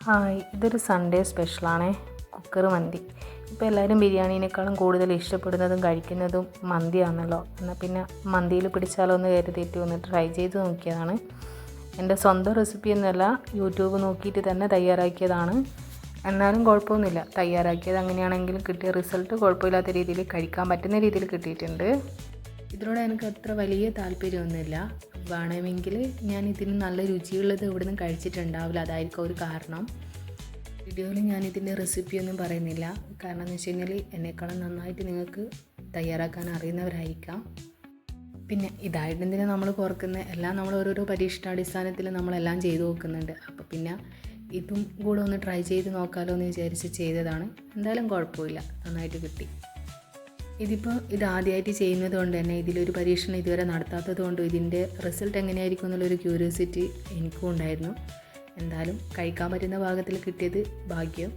Hi, ഇതൊരു Sunday സ്പെഷ്യലാണേ. Cooker മന്തി. ഇപ്പോൾ എല്ലാവരും ബിരിയാണീനേക്കാളും കൂടുതൽ ഇഷ്ടപ്പെടുന്നതും കഴിക്കുന്നതും മന്തിയാണല്ലോ. എന്നാൽ പിന്നെ മന്തിയിൽ പിടിച്ചാലോ എന്ന് കരുതിയിട്ട് ഒന്ന് ട്രൈ ചെയ്ത് നോക്കിയതാണ്. എൻ്റെ സ്വന്തം റെസിപ്പിയൊന്നുമല്ല, യൂട്യൂബ് നോക്കിയിട്ട് തന്നെ തയ്യാറാക്കിയതാണ്. എന്നാലും കുഴപ്പമൊന്നുമില്ല, തയ്യാറാക്കിയത് അങ്ങനെയാണെങ്കിലും കിട്ടിയ റിസൾട്ട് കുഴപ്പമില്ലാത്ത രീതിയിൽ കഴിക്കാൻ പറ്റുന്ന രീതിയിൽ കിട്ടിയിട്ടുണ്ട്. ഇതിനോട് എനിക്ക് അത്ര വലിയ താല്പര്യമൊന്നുമില്ല. വേണമെങ്കിൽ ഞാൻ ഇതിന് നല്ല രുചിയുള്ളത് ഇവിടുന്ന് കഴിച്ചിട്ടുണ്ടാവില്ല, അതായിരിക്കും ഒരു കാരണം. വീഡിയോയിൽ ഞാൻ ഇതിൻ്റെ റെസിപ്പിയൊന്നും പറയുന്നില്ല, കാരണം എന്ന് വെച്ച് കഴിഞ്ഞാൽ എന്നെക്കാളും നന്നായിട്ട് നിങ്ങൾക്ക് തയ്യാറാക്കാൻ അറിയുന്നവരായിരിക്കാം. പിന്നെ ഇതായിട്ടെന്തിനാ നമ്മൾ കുറക്കുന്നത്, എല്ലാം നമ്മൾ ഓരോരോ പരീക്ഷണാടിസ്ഥാനത്തിൽ നമ്മളെല്ലാം ചെയ്തു നോക്കുന്നുണ്ട്. അപ്പോൾ പിന്നെ ഇതും കൂടെ ഒന്ന് ട്രൈ ചെയ്ത് നോക്കാമല്ലോ എന്ന് വിചാരിച്ച് ചെയ്തതാണ്. എന്തായാലും കുഴപ്പമില്ല, നന്നായിട്ട് കിട്ടി. ഇതാദ്യമായിട്ട് ചെയ്യുന്നത് കൊണ്ട് തന്നെ ഇതിലൊരു പരീക്ഷണം ഇതുവരെ നടത്താത്തത് കൊണ്ടും ഇതിൻ്റെ റിസൾട്ട് എങ്ങനെയായിരിക്കും എന്നുള്ളൊരു ക്യൂരിയോസിറ്റി എനിക്കും ഉണ്ടായിരുന്നു. എന്തായാലും കഴിക്കാൻ പറ്റുന്ന ഭാഗത്തിൽ കിട്ടിയത് ഭാഗ്യം.